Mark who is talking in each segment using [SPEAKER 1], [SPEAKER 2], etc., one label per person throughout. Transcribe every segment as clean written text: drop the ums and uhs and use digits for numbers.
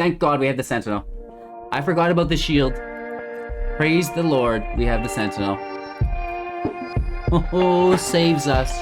[SPEAKER 1] Thank God we have the Sentinel. I forgot about the shield. Praise the Lord, we have the Sentinel. Oh, saves us.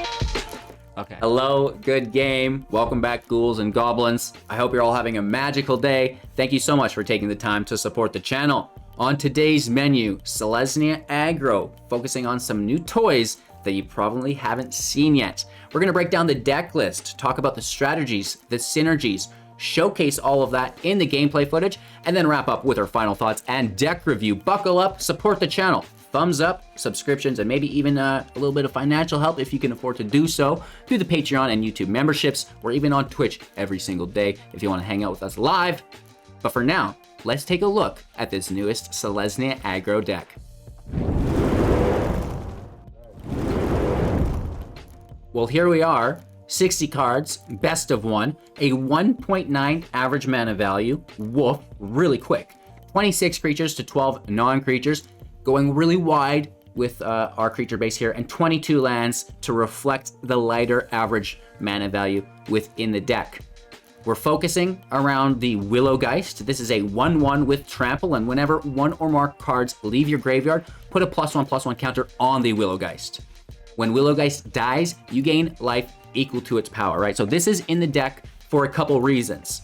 [SPEAKER 1] Okay. Hello, good game. Welcome back, ghouls and goblins. I hope you're all having a magical day. Thank you so much for taking the time to support the channel. On today's menu, Selesnya Aggro, focusing on some new toys that you probably haven't seen yet. We're gonna break down the deck list, talk about the strategies, the synergies, showcase all of that in the gameplay footage, and then wrap up with our final thoughts and deck review. Buckle up, support the channel. Thumbs up, subscriptions, and maybe even a little bit of financial help if you can afford to do so through the Patreon and YouTube memberships. We're even on Twitch every single day if you want to hang out with us live. But for now, let's take a look at this newest Selesnya Aggro deck. Well, here we are, 60 cards, best of one, a 1.9 average mana value, woof, really quick, 26 creatures to 12 non-creatures, going really wide with our creature base here, and 22 lands to reflect the lighter average mana value within the deck. We're focusing around the Willowgeist. This is a 1/1 with trample, and whenever one or more cards leave your graveyard, put a +1/+1 counter on the Willowgeist. When Willowgeist dies, you gain life equal to its power, right? So this is in the deck for a couple reasons.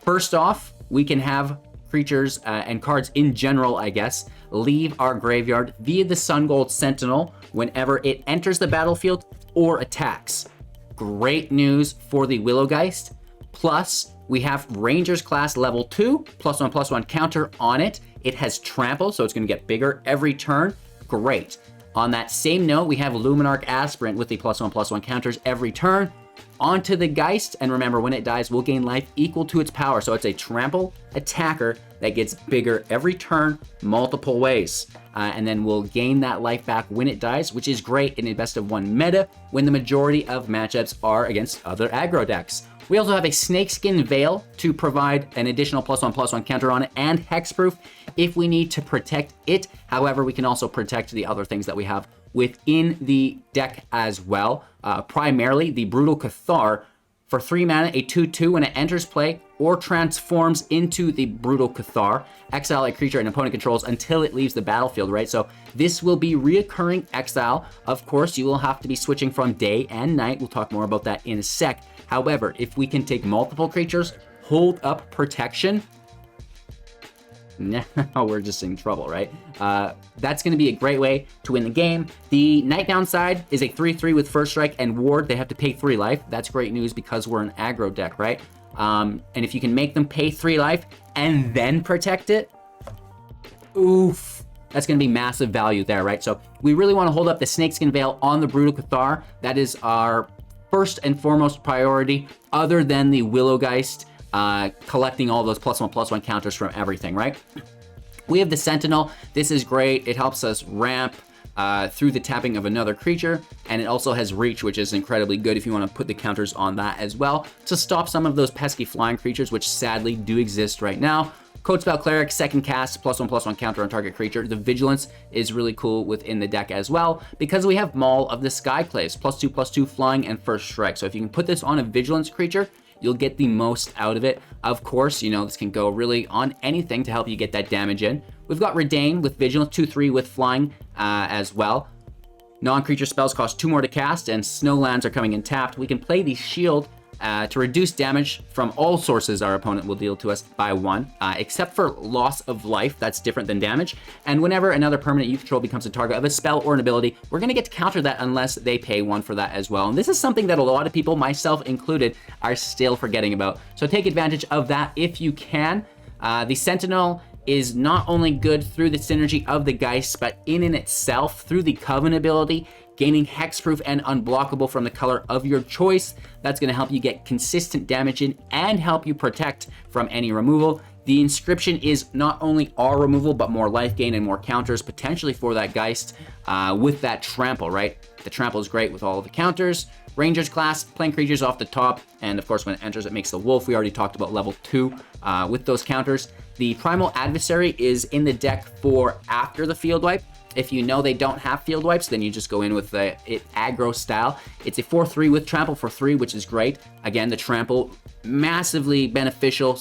[SPEAKER 1] First off, we can have creatures and cards in general, I guess, leave our graveyard via the Sun Gold Sentinel whenever it enters the battlefield or attacks. Great news for the Willowgeist. Plus, we have Rangers class level 2, +1/+1 counter on it. It has trample, so it's gonna get bigger every turn. Great. On that same note, we have Luminarch Aspirant with the +1/+1 counters every turn. Onto the Geist, and remember, when it dies, we'll gain life equal to its power. So it's a trample attacker that gets bigger every turn, multiple ways. And then we'll gain that life back when it dies, which is great in a best of one meta when the majority of matchups are against other aggro decks. We also have a Snakeskin Veil to provide an additional +1/+1 counter on it and hexproof if we need to protect it. However, we can also protect the other things that we have within the deck as well. Primarily the Brutal Cathar for 3 mana, a 2/2 when it enters play or transforms into the Brutal Cathar. Exile a creature an opponent controls until it leaves the battlefield, right? So this will be reoccurring exile. Of course, you will have to be switching from day and night. We'll talk more about that in a sec. However, if we can take multiple creatures, hold up protection, now we're just in trouble, right? That's going to be a great way to win the game. The night downside is a 3/3 with first strike and ward. They have to pay 3 life. That's great news because we're an aggro deck, right? And if you can make them pay 3 life and then protect it, oof, that's going to be massive value there, right? So we really want to hold up the Snakeskin Veil on the Brutal Cathar. That is our first and foremost priority, other than the Willowgeist, collecting all those +1/+1 counters from everything, right? We have the Sentinel. This is great. It helps us ramp through the tapping of another creature, and it also has reach, which is incredibly good if you want to put the counters on that as well to stop some of those pesky flying creatures, which sadly do exist right now. Codespell Cleric, second cast, +1/+1 counter on target creature. The Vigilance is really cool within the deck as well because we have Maul of the Skyclaves, +2/+2 flying and first strike. So if you can put this on a Vigilance creature, you'll get the most out of it. Of course, you know, this can go really on anything to help you get that damage in. We've got Redain with Vigilance, 2/3 with flying as well. Non-creature spells cost 2 more to cast, and Snowlands are coming in tapped. We can play the Shield to reduce damage from all sources our opponent will deal to us by 1, except for loss of life. That's different than damage. And whenever another permanent you control becomes a target of a spell or an ability, we're going to get to counter that unless they pay 1 for that as well. And this is something that a lot of people, myself included, are still forgetting about. So take advantage of that if you can. The Sentinel is not only good through the synergy of the Geist, but in itself through the Coven ability, gaining hexproof and unblockable from the color of your choice. That's going to help you get consistent damage in and help you protect from any removal. The Inscription is not only our removal, but more life gain and more counters potentially for that Geist with that Trample, right? The Trample is great with all of the counters. Rangers class, playing creatures off the top, and of course when it enters it makes the wolf. We already talked about level 2 with those counters. The Primal Adversary is in the deck for after the field wipe. If you know they don't have field wipes, then you just go in with it aggro style. It's a 4/3 with trample for 3, which is great. Again, the trample massively beneficial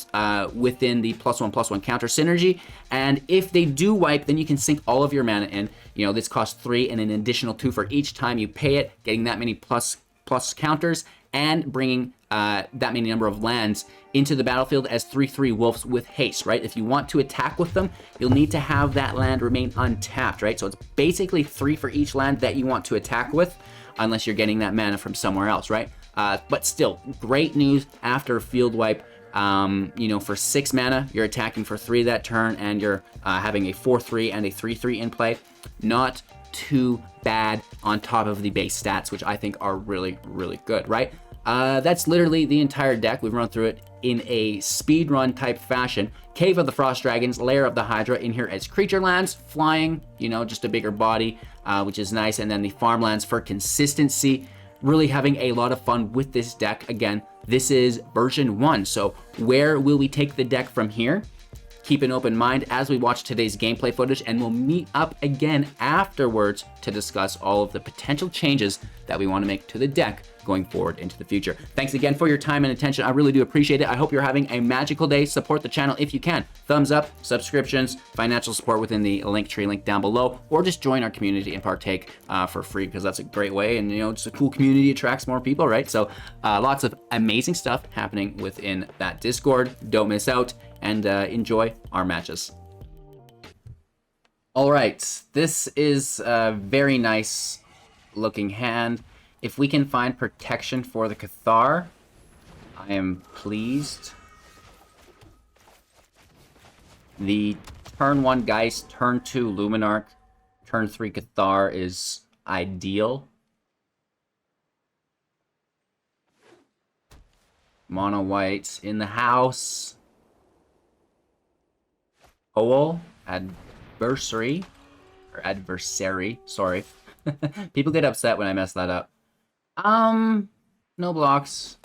[SPEAKER 1] within the +1/+1 counter synergy. And if they do wipe, then you can sink all of your mana in. You know, this costs 3 and an additional 2 for each time you pay it, getting that many plus counters and bringing that many number of lands into the battlefield as 3/3 wolves with haste, right? If you want to attack with them, you'll need to have that land remain untapped, right? So it's basically 3 for each land that you want to attack with, unless you're getting that mana from somewhere else, right? But still, great news after field wipe. You know, for 6 mana, you're attacking for 3 that turn, and you're having a 4/3 and a 3/3 in play. Not too bad on top of the base stats, which I think are really, really good, right? That's literally the entire deck. We've run through it in a speed run type fashion. Cave of the Frost Dragons, Lair of the Hydra in here as creature lands, flying, you know, just a bigger body, which is nice. And then the farmlands for consistency. Really having a lot of fun with this deck. Again, this is version 1. So where will we take the deck from here? Keep an open mind as we watch today's gameplay footage, and we'll meet up again afterwards to discuss all of the potential changes that we want to make to the deck going forward into the future. Thanks again for your time and attention. I really do appreciate it. I hope you're having a magical day. Support the channel if you can. Thumbs up, subscriptions, financial support within the Linktree link down below, or just join our community and partake for free, because that's a great way. And, you know, it's a cool community, attracts more people, right? So lots of amazing stuff happening within that Discord. Don't miss out, and enjoy our matches. All right, this is a very nice looking hand. If we can find protection for the Cathar, I am pleased. The turn 1 Geist, turn 2 Luminarch, turn 3 Cathar is ideal. Mono white in the house. Hoel, adversary, sorry. People get upset when I mess that up. No blocks.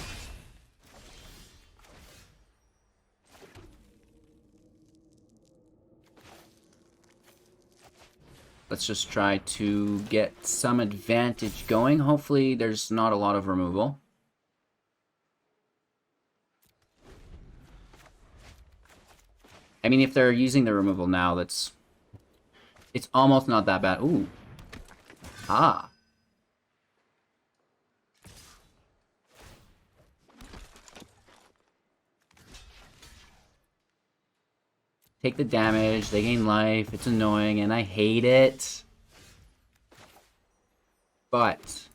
[SPEAKER 1] Let's just try to get some advantage going. Hopefully there's not a lot of removal. I mean, if they're using the removal now, it's almost not that bad. Ooh. Ah. Take the damage, they gain life, it's annoying, and I hate it. But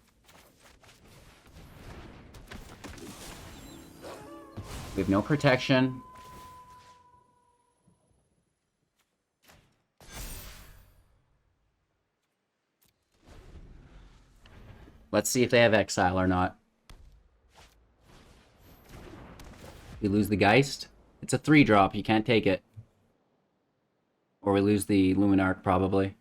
[SPEAKER 1] we have no protection. Let's see if they have Exile or not. We lose the Geist. It's a 3-drop, you can't take it. Or we lose the Luminarch, probably.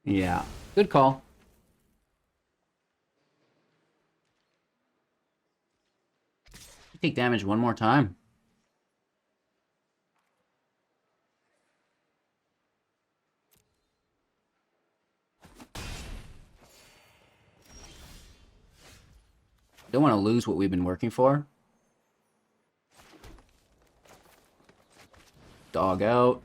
[SPEAKER 1] Yeah, good call. Take damage one more time. Don't want to lose what we've been working for. Dog out.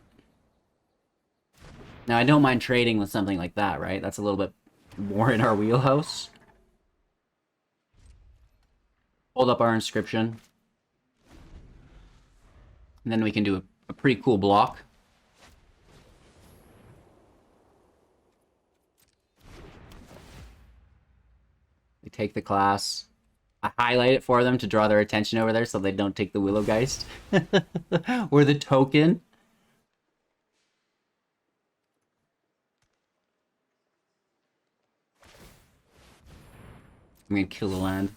[SPEAKER 1] Now, I don't mind trading with something like that, right? That's a little bit more in our wheelhouse. Hold up our inscription. And then we can do a pretty cool block. We take the class. I highlight it for them to draw their attention over there so they don't take the Willow Geist. Or the token. I'm gonna kill the land.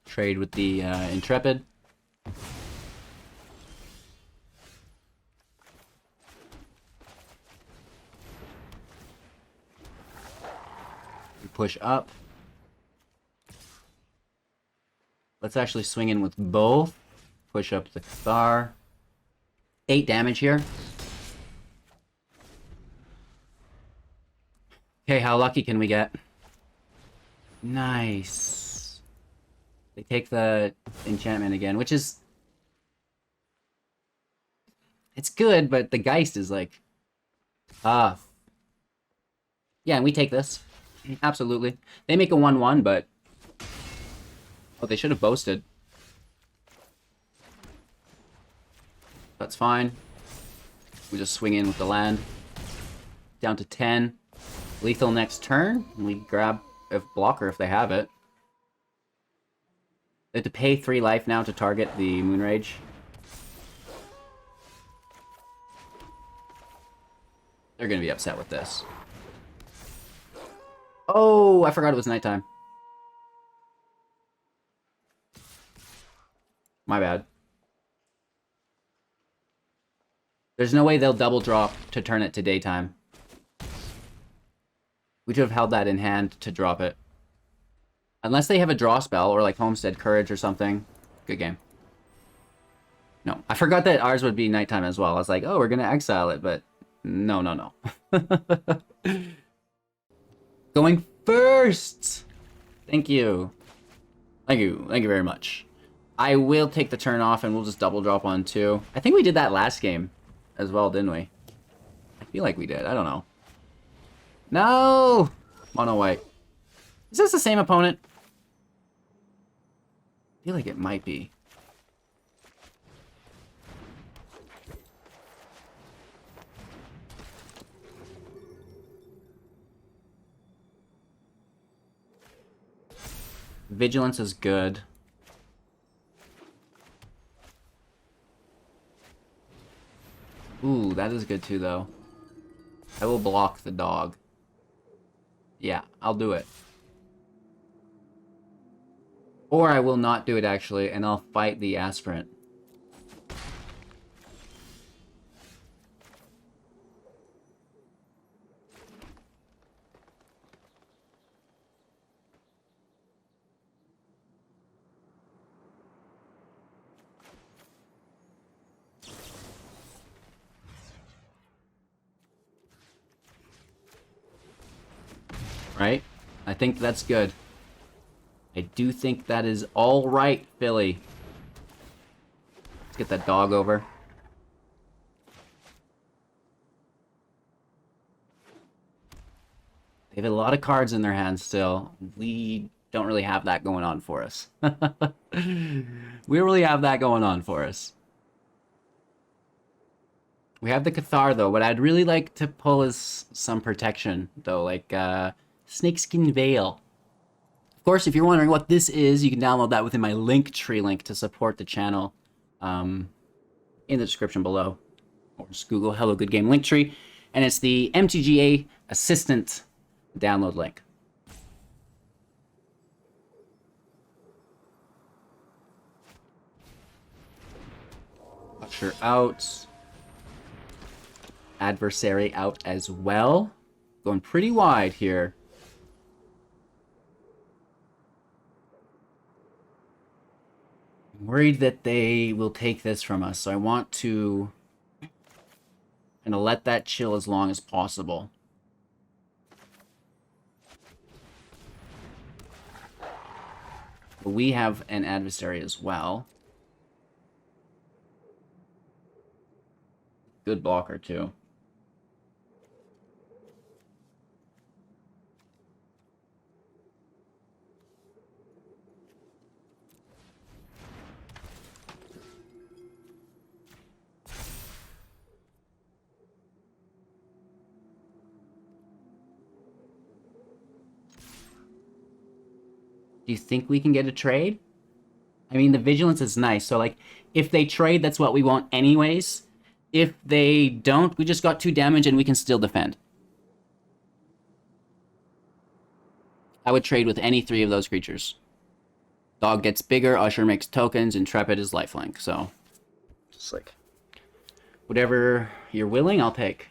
[SPEAKER 1] Trade with the Intrepid. We push up. Let's actually swing in with both. Push up the Cathar. 8 damage here. Okay, how lucky can we get? Nice. They take the enchantment again, which is... It's good, but the Geist is like... Yeah, and we take this. Absolutely. They make a 1-1, but... Oh, they should have boasted. That's fine. We just swing in with the land. Down to 10. Lethal next turn. And we grab a blocker if they have it. They have to pay 3 life now to target the Moonrage. They're gonna be upset with this. Oh, I forgot it was nighttime. My bad. There's no way they'll double drop to turn it to daytime. We should have held that in hand to drop it. Unless they have a draw spell, or like Homestead Courage or something. Good game. No, I forgot that ours would be nighttime as well. I was like, oh, we're gonna exile it, but no, no, no. Going first! Thank you. Thank you. Thank you very much. I will take the turn off and we'll just double drop on 2. I think we did that last game as well, didn't we? I feel like we did. I don't know. No! Mono white. Is this the same opponent? I feel like it might be. Vigilance is good. Ooh, that is good too, though. I will block the dog. Yeah, I'll do it. Or I will not do it, actually, and I'll fight the aspirant. Right? I think that's good. I do think that is all right, Philly. Let's get that dog over. They have a lot of cards in their hands still. We don't really have that going on for us. We really have that going on for us. We have the Cathar, though. What I'd really like to pull is some protection, though, like Snakeskin Veil. Of course, if you're wondering what this is, you can download that within my Linktree link to support the channel in the description below. Or just Google Hello Good Game Linktree. And it's the MTGA Assistant download link. Usher out. Adversary out as well. Going pretty wide here. I'm worried that they will take this from us, so I want to let that chill as long as possible. But we have an adversary as well. Good blocker, too. Do you think we can get a trade? I mean, the vigilance is nice. So, like, if they trade, that's what we want anyways. If they don't, we just got 2 damage and we can still defend. I would trade with any 3 of those creatures. Dog gets bigger, Usher makes tokens, Intrepid is lifelink. So, just like, whatever you're willing, I'll take.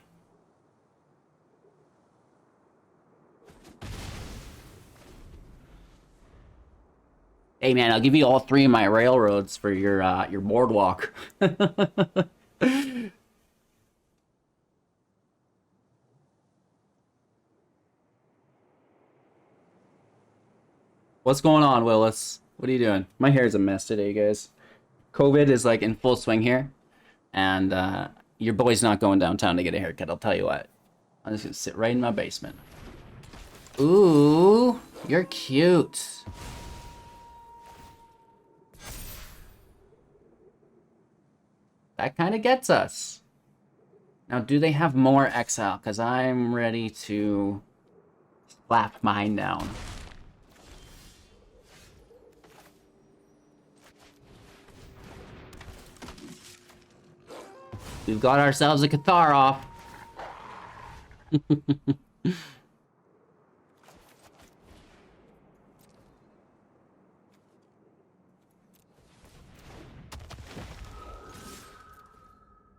[SPEAKER 1] Hey man, I'll give you all 3 of my railroads for your boardwalk. What's going on, Willis? What are you doing? My hair's a mess today, guys. COVID is like in full swing here, and your boy's not going downtown to get a haircut. I'll tell you what. I'm just gonna sit right in my basement. Ooh, you're cute. That kind of gets us. Now, do they have more exile? Because I'm ready to slap mine down. We've got ourselves a Cathar off.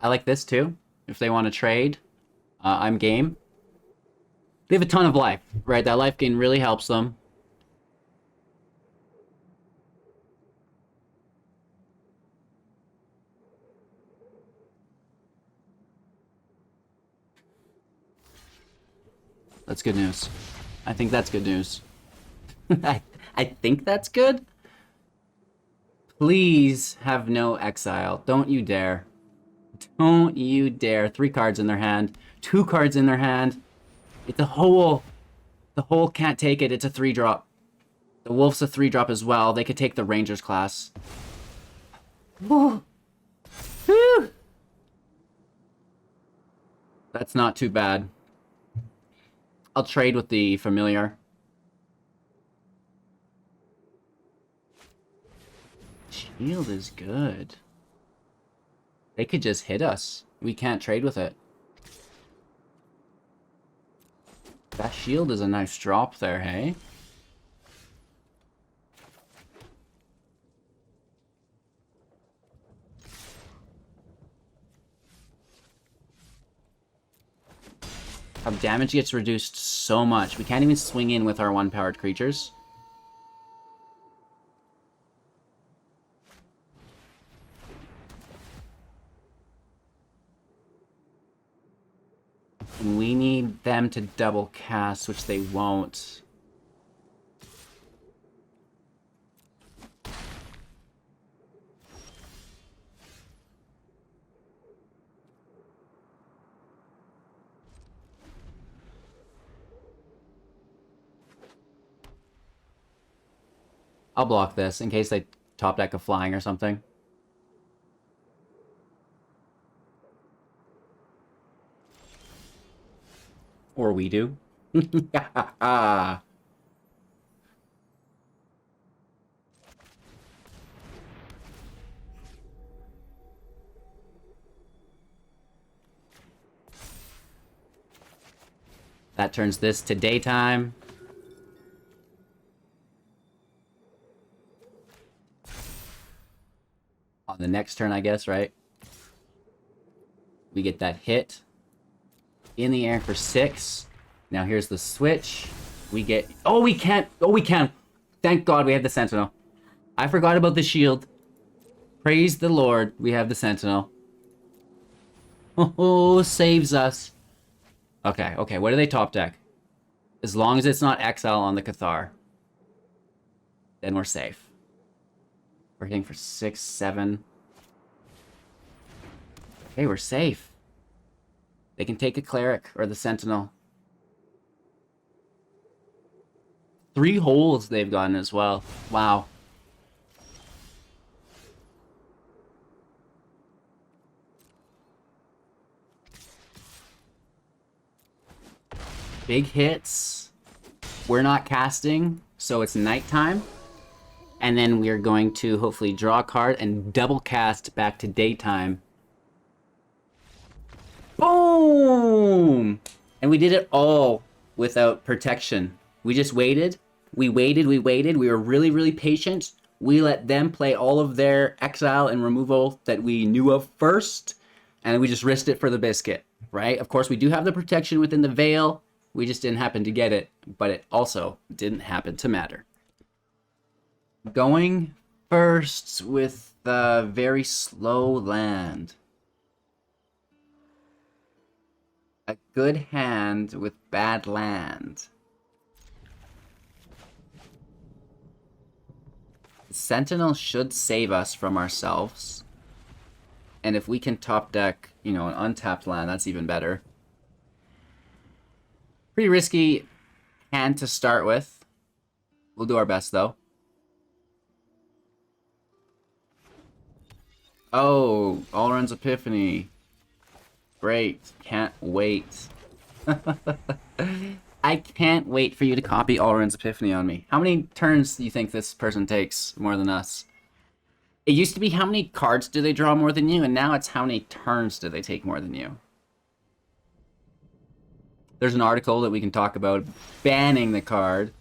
[SPEAKER 1] I like this too. If they want to trade, I'm game. They have a ton of life, right? That life gain really helps them. That's good news. I think that's good news. I think that's good? Please have no exile. Don't you dare. Don't you dare. 3 cards in their hand. 2 cards in their hand. It's a hole. The hole can't take it. It's a 3-drop. The wolf's a 3-drop as well. They could take the Rangers class. Woo. Woo. That's not too bad. I'll trade with the familiar. Shield is good. They could just hit us. We can't trade with it. That shield is a nice drop there, hey? Our damage gets reduced so much. We can't even swing in with our 1-powered creatures. And we need them to double cast, which they won't. I'll block this in case they top deck a flying or something. Or we do. That turns this to daytime. On the next turn, I guess, right? We get that hit. In the air for 6. Now here's the switch. We get... Oh, we can't! Oh, we can! Thank God we have the Sentinel. I forgot about the shield. Praise the Lord, we have the Sentinel. Oh, saves us. Okay, okay, what do they top deck? As long as it's not exile on the Cathar, then we're safe. We're hitting for 6, 7. Okay, we're safe. They can take a Cleric or the Sentinel. 3 holes they've gotten as well. Wow. Big hits. We're not casting, so it's nighttime. And then we're going to hopefully draw a card and double cast back to daytime. Boom! And we did it all without protection. We just waited. We waited, we waited. We were really, really patient. We let them play all of their exile and removal that we knew of first. And we just risked it for the biscuit, right? Of course, we do have the protection within the veil. We just didn't happen to get it. But it also didn't happen to matter. Going first with the very slow land. A good hand with bad land. Sentinel should save us from ourselves. And if we can top deck, you know, an untapped land, that's even better. Pretty risky hand to start with. We'll do our best, though. Oh, Alrund's Epiphany. Great. Can't wait. I can't wait for you to copy Alrund's Epiphany on me. How many turns do you think this person takes more than us? It used to be how many cards do they draw more than you, and now it's how many turns do they take more than you. There's an article that we can talk about banning the card.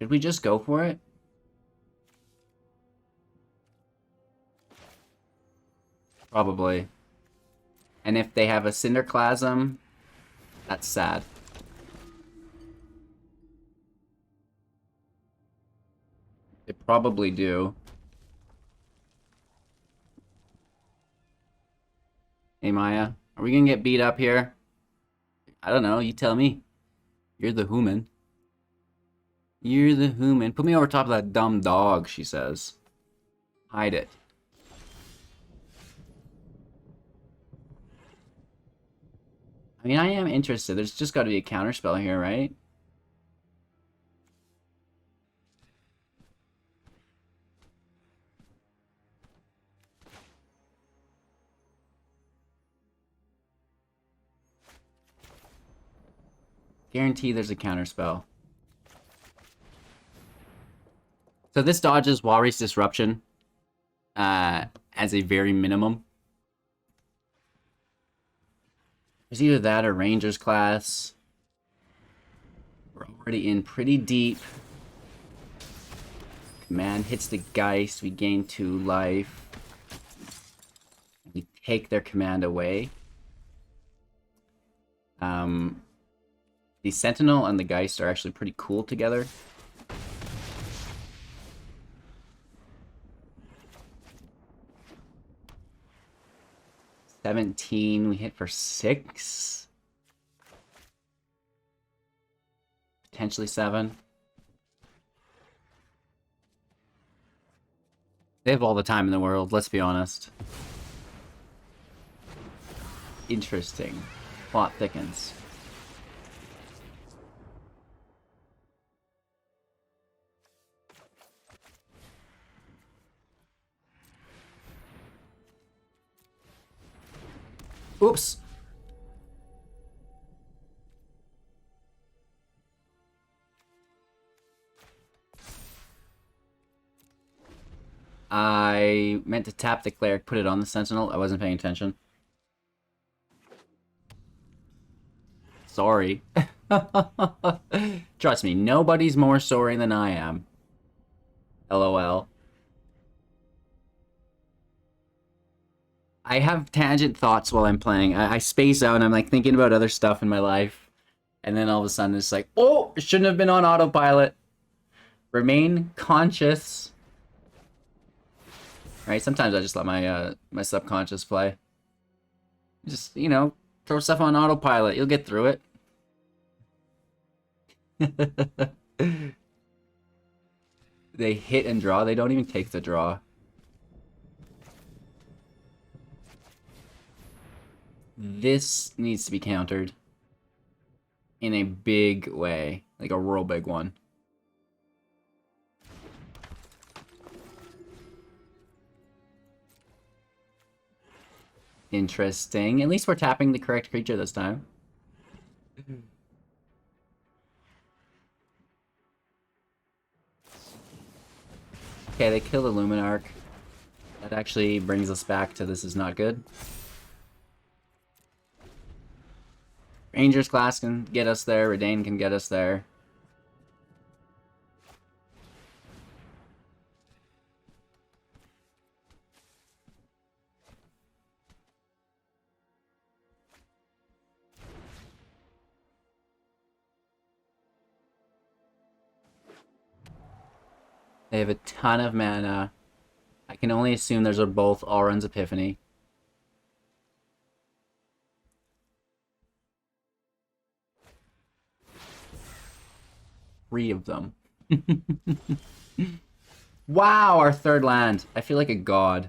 [SPEAKER 1] Should we just go for it? Probably. And if they have a Cinderclasm, that's sad. They probably do. Hey, Maya, are we gonna get beat up here? I don't know, you tell me. You're the human. You're the human. Put me over top of that dumb dog, she says. Hide it. I mean, I am interested. There's just got to be a counterspell here, right? Guarantee there's a counterspell. So this dodges Walrus Disruption as a very minimum. There's either that or Ranger's Class. We're already in pretty deep. Command hits the Geist. We gain 2 life. We take their command away. The Sentinel and the Geist are actually pretty cool together. $17, we hit for 6. Potentially 7. They have all the time in the world, let's be honest. Interesting. Plot thickens. Oops. I meant to tap the cleric, put it on the sentinel. I wasn't paying attention. Sorry. Trust me, nobody's more sorry than I am. LOL. I have tangent thoughts while I'm playing. I space out and I'm like thinking about other stuff in my life. And then all of a sudden it's like, oh, it shouldn't have been on autopilot. Remain conscious. Right? Sometimes I just let my my subconscious play. Just, you know, throw stuff on autopilot. You'll get through it. They hit and draw. They don't even take the draw. This needs to be countered in a big way, like a real big one. Interesting. At least we're tapping the correct creature this time. Okay, they kill the Luminarch. That actually brings us back to this is not good. Ranger's Class can get us there. Redain can get us there. They have a ton of mana. I can only assume those are both Alrund's Epiphany. Three of them. Wow, our third land. I feel like a god.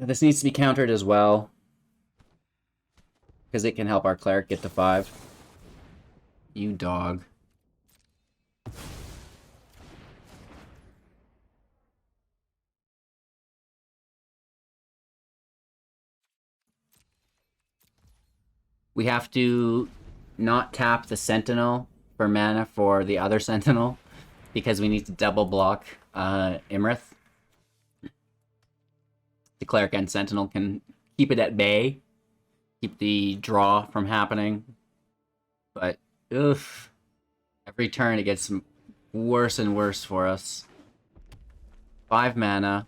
[SPEAKER 1] This needs to be countered as well, because it can help our cleric get to 5. You dog. We have to not tap the Sentinel for mana for the other Sentinel, because we need to double block Imrith. The Cleric and Sentinel can keep it at bay, keep the draw from happening. But, oof. Every turn it gets worse and worse for us. 5 mana.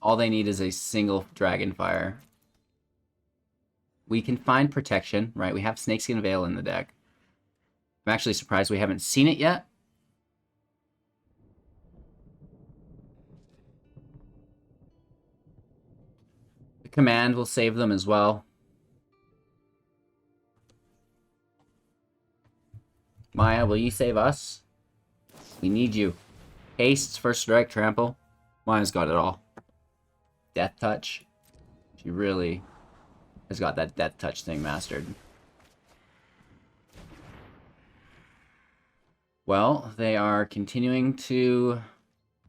[SPEAKER 1] All they need is a single Dragonfire. We can find protection, right? We have Snakeskin Veil in the deck. I'm actually surprised we haven't seen it yet. The command will save them as well. Maya, will you save us? We need you. Haste, First Strike, Trample. Maya's got it all. Death Touch. She really has got that Death Touch thing mastered. Well, they are continuing to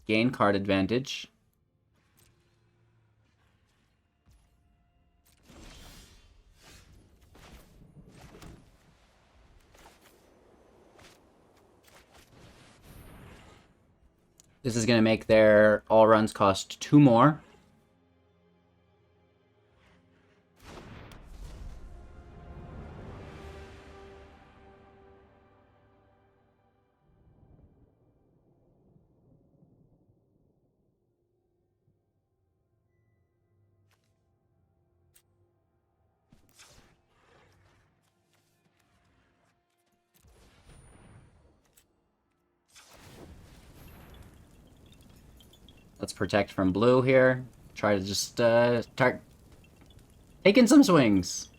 [SPEAKER 1] gain card advantage. This is going to make their all runs cost 2 more. Let's protect from blue here. Try to just start taking some swings.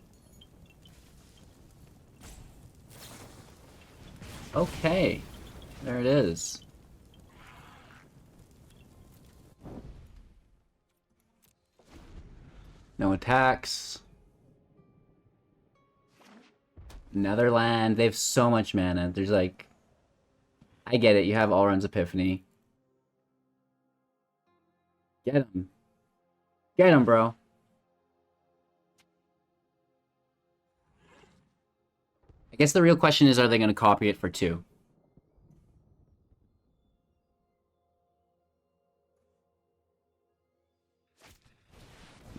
[SPEAKER 1] Okay, there it is. No attacks. Netherland. They have so much mana. There's like... I get it, you have Alrund's Epiphany. Get him. Get him, bro. I guess the real question is, are they going to copy it for 2?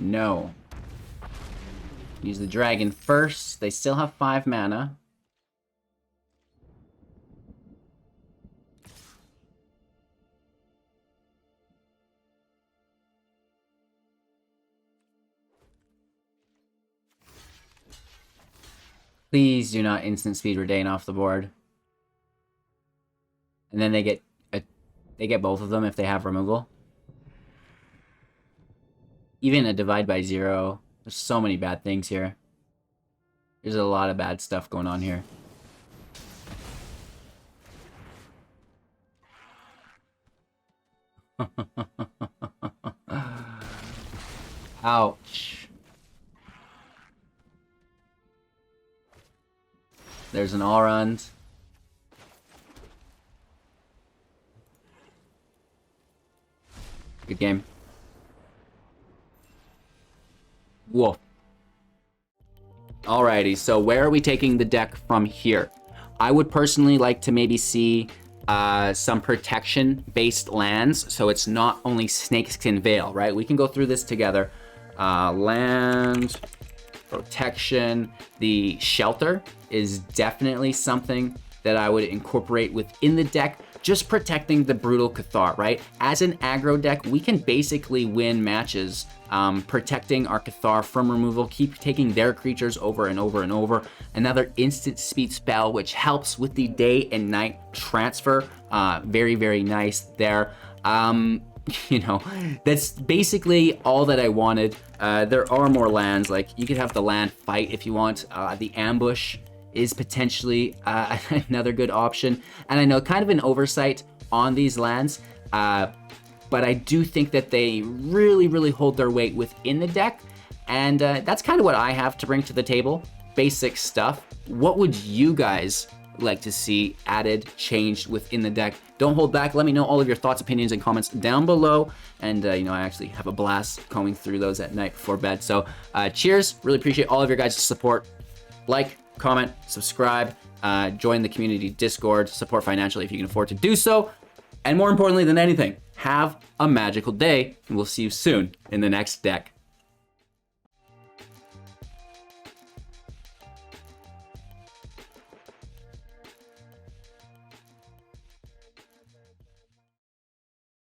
[SPEAKER 1] No. Use the dragon first. They still have 5 mana. Please do not instant speed Redain off the board. And then they get both of them if they have removal. Even a divide by 0. There's so many bad things here. There's a lot of bad stuff going on here. Ouch. There's an all-round. Good game. Whoa. Alrighty, so where are we taking the deck from here? I would personally like to maybe see some protection-based lands, so it's not only Snakeskin Veil, right? We can go through this together. Land, protection, the shelter is definitely something that I would incorporate within the deck. just protecting the Brutal Cathar, right? As an aggro deck, we can basically win matches protecting our Cathar from removal, keep taking their creatures over and over and over. Another instant speed spell, which helps with the day and night transfer. Very, very nice there. You know, that's basically all that I wanted. There are more lands, like you could have the land fight if you want. The ambush is potentially another good option. And I know kind of an oversight on these lands, but I do think that they really, really hold their weight within the deck. And that's kind of what I have to bring to the table. Basic stuff. What would you guys like to see added, changed within the deck? Don't hold back. Let me know all of your thoughts, opinions, and comments down below. And, you know, I actually have a blast combing through those at night before bed. So cheers. Really appreciate all of your guys' support. Like, comment, subscribe, join the community Discord, support financially if you can afford to do so. And more importantly than anything, have a magical day, and we'll see you soon in the next deck.